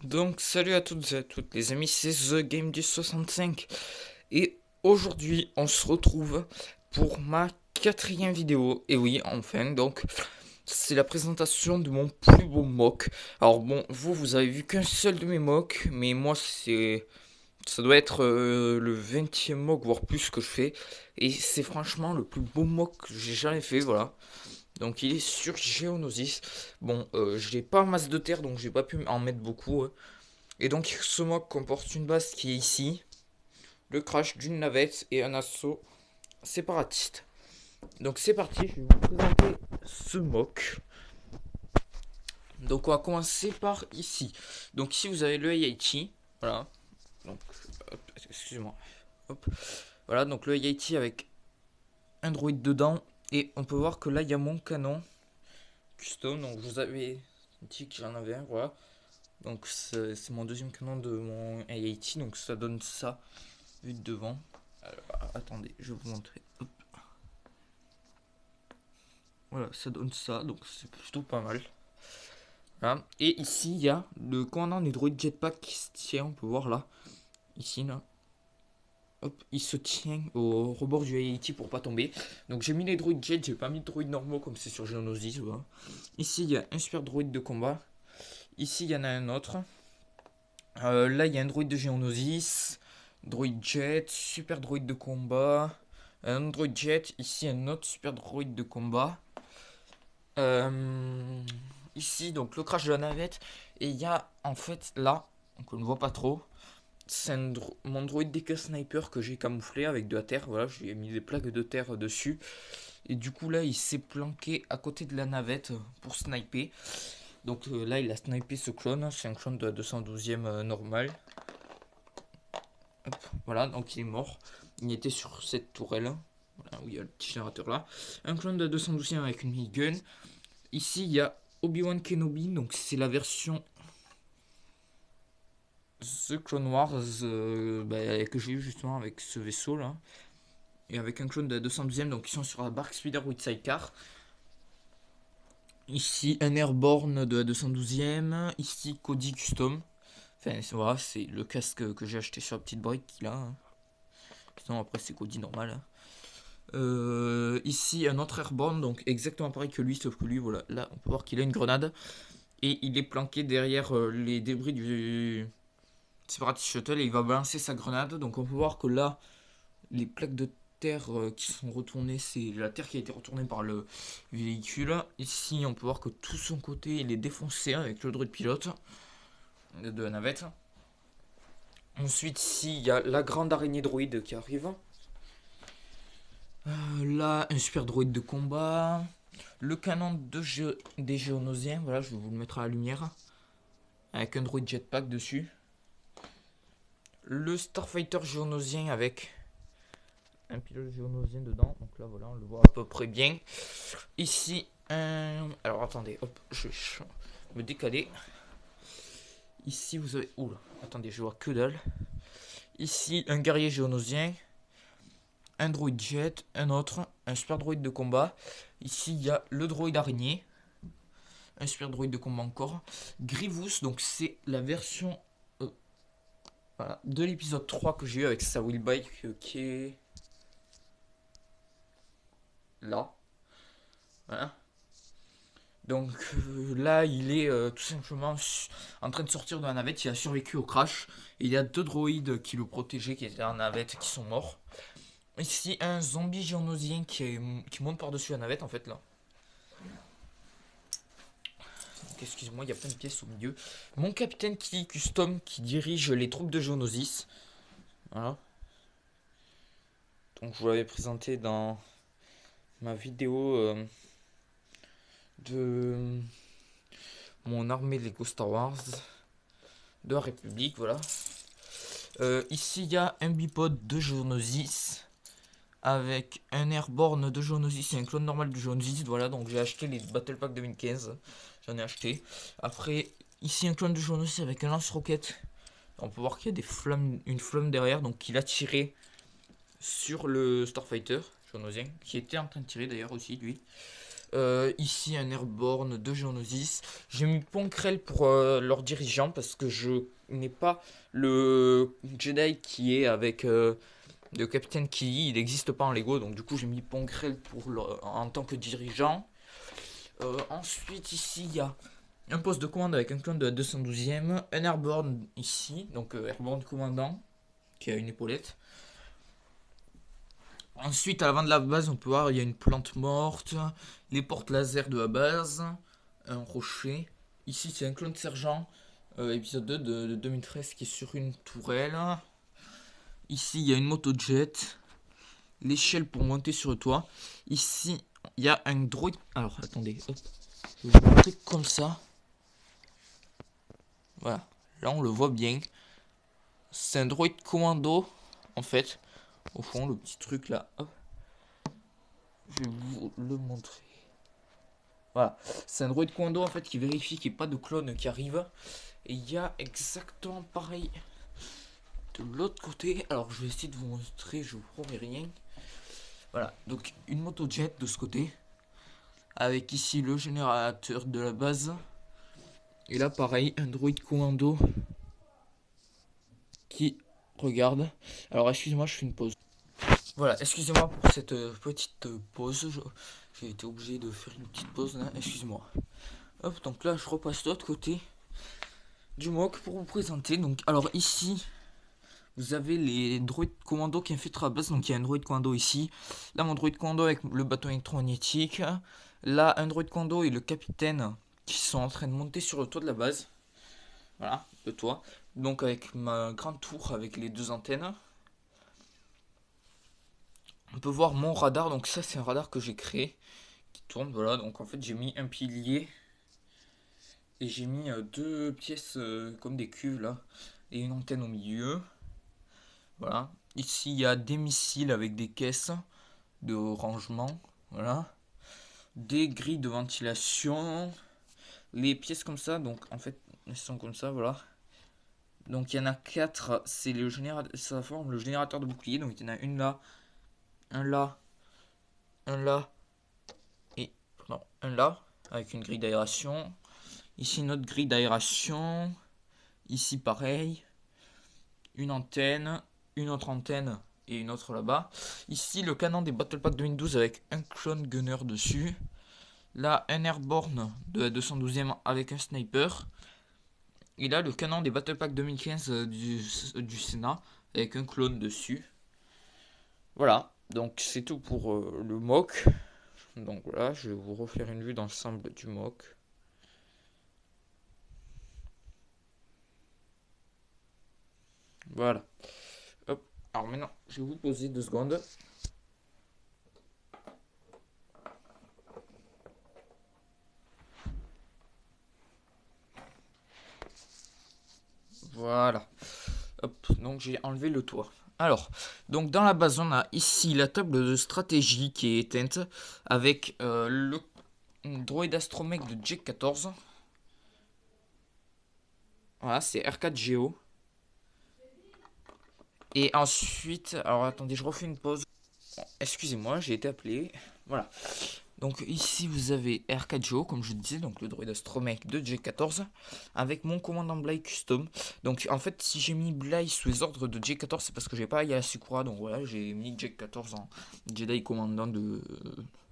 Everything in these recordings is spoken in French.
Donc salut à toutes et à toutes les amis, c'est The Game du 65 et aujourd'hui on se retrouve pour ma quatrième vidéo. Et oui, enfin, donc c'est la présentation de mon plus beau mock. Alors bon, vous avez vu qu'un seul de mes mocks, mais moi ça doit être le 20e mock voire plus que je fais, et c'est franchement le plus beau mock que j'ai jamais fait, voilà. Donc il est sur Geonosis. Bon, j'ai pas masse de terre donc j'ai pas pu en mettre beaucoup, hein. Et donc ce mock comporte une base qui est ici, le crash d'une navette et un assaut séparatiste. Donc c'est parti, je vais vous présenter ce mock. Donc on va commencer par ici. Donc ici vous avez le AIT, voilà. Donc excusez-moi. Hop. Voilà, donc le AIT avec un droïde dedans. Et on peut voir que là il y a mon canon custom. Donc je vous avais dit que j'en avais un, voilà. Donc c'est mon deuxième canon de mon AIT. Donc ça donne ça vu de devant. Alors, attendez, je vais vous montrer. Hop. Voilà, ça donne ça, donc c'est plutôt pas mal. Voilà. Et ici, il y a le commandant du droïde jetpack qui se tient, on peut voir là. Ici, là. Hop, il se tient au rebord du AIT pour pas tomber. Donc j'ai mis les droïdes jet, j'ai pas mis de droïdes normaux comme c'est sur Geonosis. Voilà. Ici, il y a un super droïde de combat. Ici, il y en a un autre. Là, il y a un droïde de Geonosis. Droïde jet, super droïde de combat. Un autre droïde jet. Ici, un autre super droïde de combat. Euh, Ici, donc le crash de la navette. Et il y a en fait là, donc on ne voit pas trop, c'est mon droïde DK sniper que j'ai camouflé avec de la terre. Voilà, j'ai mis des plaques de terre dessus. Et du coup, là, il s'est planqué à côté de la navette pour sniper. Donc là, il a snipé ce clone. C'est un clone de la 212e normal. Hop, voilà, donc il est mort. Il était sur cette tourelle. Voilà, où il y a le petit générateur là. Un clone de la 212e avec une minigun. Ici, il y a Obi-Wan Kenobi, donc c'est la version The Clone Wars que j'ai eu justement avec ce vaisseau là. Et avec un clone de la 212e, donc ils sont sur la Bark Speeder with Sidecar. Ici, un Airborne de la 212e. Ici, Cody Custom. Enfin, voilà, c'est le casque que j'ai acheté sur la petite brique qu'il a, hein. Sinon, après, c'est Cody normal, hein. Ici, un autre Airborne, donc exactement pareil que lui, sauf que lui, voilà, là, on peut voir qu'il a une grenade. Et il est planqué derrière les débris du Separatist Shuttle et il va balancer sa grenade. Donc on peut voir que là, les plaques de terre qui sont retournées, c'est la terre qui a été retournée par le véhicule. Ici, on peut voir que tout son côté, il est défoncé avec le droïde pilote de la navette. Ensuite, ici, il y a la grande araignée droïde qui arrive. Là, un super droïde de combat. Le canon des Géonosiens, voilà, je vais vous le mettre à la lumière. Avec un droïde jetpack dessus. Le Starfighter géonosien avec un pilote géonosien dedans. Donc là, voilà, on le voit à peu près bien. Ici, un. Alors attendez, hop, je vais me décaler. Ici, vous avez. Oula, attendez, je vois que dalle. Ici, un guerrier géonosien. Un droïde jet, un autre, un super droïde de combat. Ici, il y a le droïde araignée. Un super droïde de combat encore. Grievous, donc c'est la version voilà, de l'épisode 3 que j'ai eu avec sa wheelbike qui est là. Voilà. Donc là, il est tout simplement en train de sortir de la navette. Il a survécu au crash. Et il y a deux droïdes qui le protégeaient, qui étaient en navette, qui sont morts. Ici, un zombie géonosien qui monte par-dessus la navette, en fait, là. Excuse-moi, il y a plein de pièces au milieu. Mon capitaine qui custom qui dirige les troupes de Geonosis. Voilà. Donc je vous l'avais présenté dans ma vidéo de mon armée Lego Star Wars de la République, voilà. Ici, il y a un bipod de Geonosis avec un airborne de Geonosis et un clone normal de Geonosis. Voilà, donc j'ai acheté les Battle Pack 2015. J'en ai acheté. Après, ici, un clone de Geonosis avec un lance-roquette. On peut voir qu'il y a des flammes, une flamme derrière, donc il a tiré sur le Starfighter Geonosien, qui était en train de tirer d'ailleurs aussi, lui. Ici un Airborne de Geonosis. J'ai mis Ponkrell pour leur dirigeant parce que je n'ai pas le Jedi qui est avec le capitaine Kili. Il n'existe pas en Lego, donc du coup j'ai mis Ponkrell en tant que dirigeant. Ensuite ici il y a un poste de commande avec un clone de la 212e, un Airborne ici, donc Airborne commandant qui a une épaulette. Ensuite, à l'avant de la base, on peut voir il y a une plante morte, les portes laser de la base, un rocher. Ici, c'est un clone de sergent, épisode 2 de 2013 qui est sur une tourelle. Ici, il y a une moto jet, l'échelle pour monter sur le toit. Ici, il y a un droïde. Alors, attendez, hop. Je vais vous montrer comme ça. Voilà, là on le voit bien. C'est un droïde commando, en fait. Au fond, le petit truc là, hop. Je vais vous le montrer. Voilà, c'est un droïde commando en fait qui vérifie qu'il n'y ait pas de clone qui arrive. Et il y a exactement pareil de l'autre côté. Alors je vais essayer de vous montrer, je vous promets rien. Voilà, donc une moto jet de ce côté. Avec ici le générateur de la base. Et là pareil, un droïde commando qui regarde. Alors excusez-moi, je fais une pause. Voilà, excusez-moi pour cette petite pause. J'ai été obligé de faire une petite pause là, excusez-moi. Hop, donc là je repasse de l'autre côté du MOC pour vous présenter. Donc, alors ici, vous avez les droïdes commando qui infiltrent la base. Donc il y a un droïde commando ici. Là, mon droïde commando avec le bâton électromagnétique. Là, un droïde commando et le capitaine qui sont en train de monter sur le toit de la base. Voilà, le toit. Donc avec ma grande tour avec les deux antennes. On peut voir mon radar. Donc ça, c'est un radar que j'ai créé qui tourne. Voilà, donc en fait, j'ai mis un pilier. Et j'ai mis deux pièces comme des cuves là. Et une antenne au milieu. Voilà. Ici, il y a des missiles avec des caisses de rangement. Voilà. Des grilles de ventilation. Les pièces comme ça, donc en fait, elles sont comme ça, voilà. Donc il y en a 4, c'est le générateur, ça forme le générateur de bouclier. Donc il y en a une là, un là, un là, et non, un là, avec une grille d'aération. Ici une autre grille d'aération. Ici pareil. Une antenne, une autre antenne et une autre là-bas. Ici le canon des Battle Pack 2012 avec un clone gunner dessus. Là un airborne de la 212e avec un sniper. Et là le canon des Battle Pack 2015 du Sénat avec un clone dessus. Voilà, donc c'est tout pour le MOC. Donc voilà, je vais vous refaire une vue d'ensemble du MOC. Voilà. Hop. Alors maintenant, je vais vous poser 2 secondes. Voilà. Hop, donc j'ai enlevé le toit. Alors, donc dans la base, on a ici la table de stratégie qui est éteinte avec le droïde astromech de J14. Voilà, c'est R4GO. Et ensuite, alors attendez, je refais une pause. Excusez-moi, j'ai été appelé. Voilà. Donc ici vous avez R4GO, comme je disais, donc le droïde astromech de J14, avec mon commandant Bly custom. Donc en fait, si j'ai mis Bly sous les ordres de J14, c'est parce que j'ai pas Yasukura, donc voilà, j'ai mis J14 en Jedi commandant de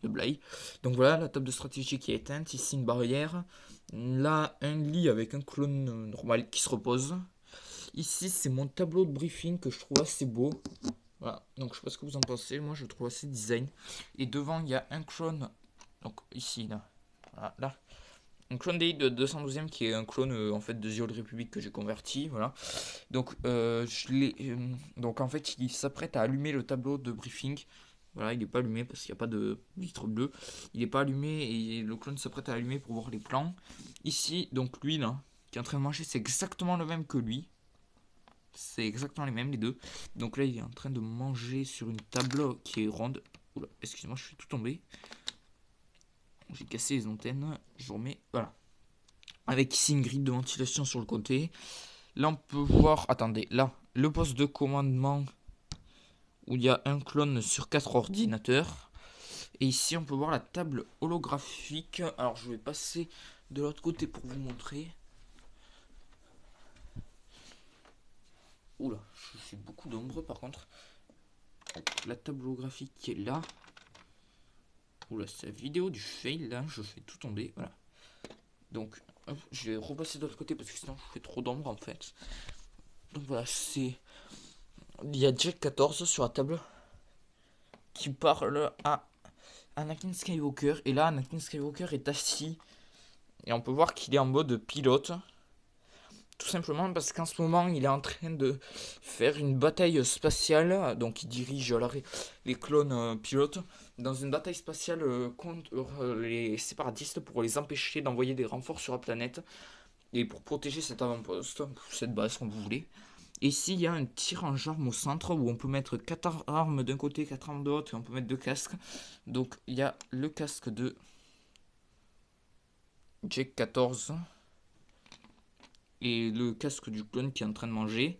Bly. Donc voilà, la table de stratégie qui est éteinte, ici une barrière, là un lit avec un clone normal qui se repose. Ici c'est mon tableau de briefing que je trouve assez beau. Voilà, donc je sais pas ce que vous en pensez, moi je trouve assez design. Et devant il y a un clone, donc ici là, voilà, là. Un clone DI de 212e qui est un clone en fait de The Old Republic que j'ai converti, voilà. Donc donc en fait il s'apprête à allumer le tableau de briefing. Voilà, il n'est pas allumé parce qu'il n'y a pas de vitre bleue. Il n'est pas allumé et le clone s'apprête à allumer pour voir les plans. Ici, donc lui là, qui est en train de manger, c'est exactement le même que lui. C'est exactement les mêmes les deux. Donc là il est en train de manger sur une table qui est ronde. Oula, excusez-moi, je suis tout tombé. J'ai cassé les antennes. Je remets. Voilà. Avec ici une grille de ventilation sur le côté. Là on peut voir. Attendez, là, le poste de commandement où il y a un clone sur 4 ordinateurs. Et ici on peut voir la table holographique. Alors je vais passer de l'autre côté pour vous montrer. Oula, je fais beaucoup d'ombre par contre. La table holographique qui est là. Oula, c'est la vidéo du fail là, je fais tout tomber. Voilà. Donc hop, je vais repasser de l'autre côté parce que sinon je fais trop d'ombre en fait. Donc voilà, c'est. Il y a Jack 14 sur la table qui parle à Anakin Skywalker. Et là, Anakin Skywalker est assis. Et on peut voir qu'il est en mode pilote. Tout simplement parce qu'en ce moment, il est en train de faire une bataille spatiale. Donc, il dirige les clones pilotes dans une bataille spatiale contre les séparatistes pour les empêcher d'envoyer des renforts sur la planète. Et pour protéger cet avant-poste, cette base, comme vous voulez. Et ici, il y a un tir en arme au centre où on peut mettre 4 armes d'un côté, 4 armes de l'autre, et on peut mettre 2 casques. Donc, il y a le casque de Jack 14 et le casque du clone qui est en train de manger.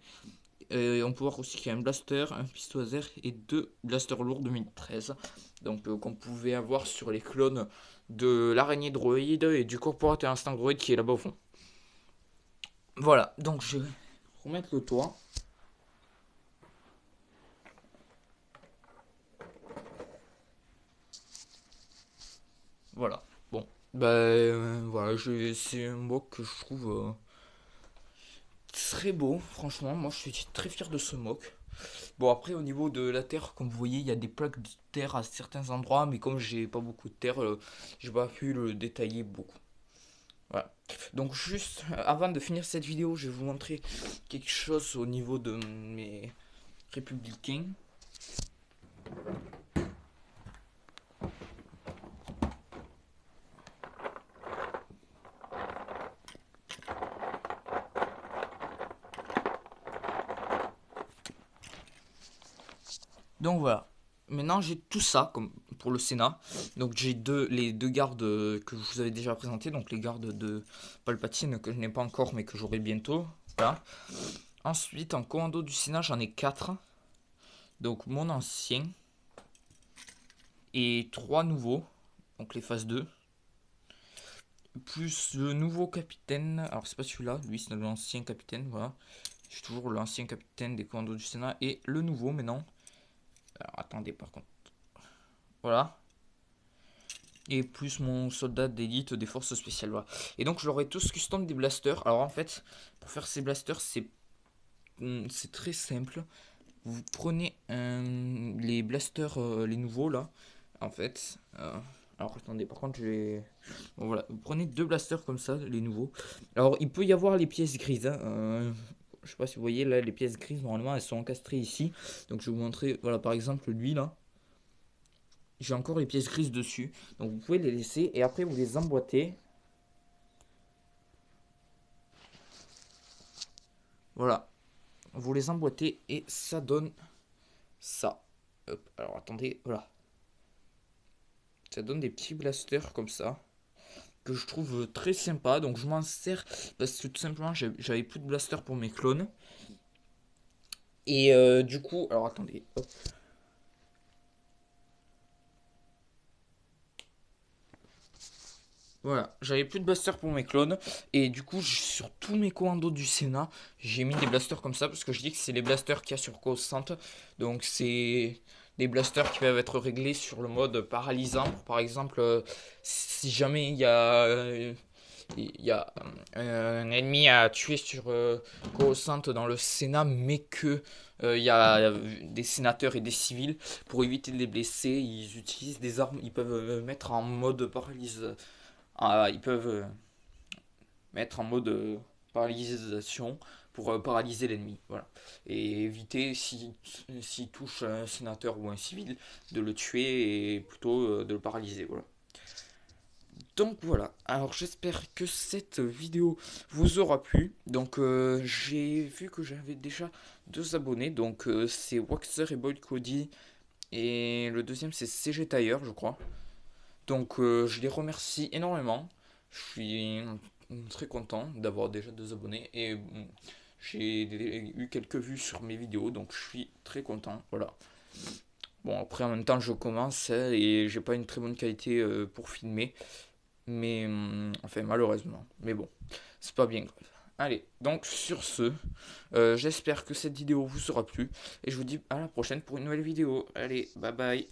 On peut voir aussi qu'il y a un blaster, un pistolet laser et 2 blasters lourds 2013. Donc, qu'on pouvait avoir sur les clones de l'araignée droïde et du corporateur instinct droïde qui est là-bas au fond. Voilà, donc je vais remettre le toit. Voilà. Bon. Voilà, c'est un mock que je trouve très beau. Franchement, moi je suis très fier de ce mock. Bon, après, au niveau de la terre, comme vous voyez, il y a des plaques de terre à certains endroits, mais comme j'ai pas beaucoup de terre, j'ai pas pu le détailler beaucoup. Voilà. Donc, juste avant de finir cette vidéo, je vais vous montrer quelque chose au niveau de mes républicains. Donc voilà. Maintenant j'ai tout ça comme pour le Sénat. Donc j'ai les deux gardes que je vous avais déjà présentés. Donc les gardes de Palpatine que je n'ai pas encore mais que j'aurai bientôt. Voilà. Ensuite en commando du Sénat j'en ai 4. Donc mon ancien. Et 3 nouveaux. Donc les phases 2. Plus le nouveau capitaine. Alors c'est pas celui-là. Lui c'est l'ancien capitaine. Voilà. J'ai toujours l'ancien capitaine des commandos du Sénat. Et le nouveau maintenant. Alors attendez par contre. Voilà. Et plus mon soldat d'élite des forces spéciales. Voilà. Et donc je leur ai tous custom des blasters. Alors en fait, pour faire ces blasters, c'est très simple. Vous prenez les blasters, les nouveaux là. En fait. Alors attendez, par contre, bon, voilà. Vous prenez 2 blasters comme ça, les nouveaux. Alors il peut y avoir les pièces grises. Hein. Je sais pas si vous voyez là, les pièces grises, normalement elles sont encastrées ici. Donc je vais vous montrer, voilà, par exemple lui là. J'ai encore les pièces grises dessus. Donc vous pouvez les laisser et après vous les emboîtez. Voilà. Vous les emboîtez et ça donne ça. Hop. Alors attendez, voilà. Ça donne des petits blasters comme ça. Que je trouve très sympa. Donc je m'en sers parce que tout simplement j'avais plus de blasters pour mes clones. Et du coup, alors attendez. Hop. Voilà, j'avais plus de blasters pour mes clones. Et du coup, sur tous mes commandos du Sénat, j'ai mis des blasters comme ça. Parce que je dis que c'est les blasters qu'il y a sur Coruscant. Donc c'est des blasters qui peuvent être réglés sur le mode paralysant. Par exemple, si jamais il y a un ennemi à tuer sur Coruscant dans le Sénat, mais que il y a des sénateurs et des civils, pour éviter de les blesser, ils utilisent des armes. Ils peuvent mettre en mode paralyse. Ils peuvent mettre en mode paralysation pour paralyser l'ennemi. Voilà. Et éviter, s'il touche un sénateur ou un civil, de le tuer et plutôt de le paralyser. Voilà. Donc voilà, alors j'espère que cette vidéo vous aura plu. Donc j'ai vu que j'avais déjà 2 abonnés. Donc c'est Waxer et Boyd Cody. Et le deuxième c'est CG Tire je crois. Donc je les remercie énormément. Je suis très content d'avoir déjà 2 abonnés. Et j'ai eu quelques vues sur mes vidéos. Donc je suis très content. Voilà. Bon, après, en même temps, je commence et j'ai pas une très bonne qualité pour filmer. Mais, enfin, malheureusement. Mais bon, c'est pas bien grave. Allez, donc sur ce, j'espère que cette vidéo vous sera plu. Et je vous dis à la prochaine pour une nouvelle vidéo. Allez, bye bye.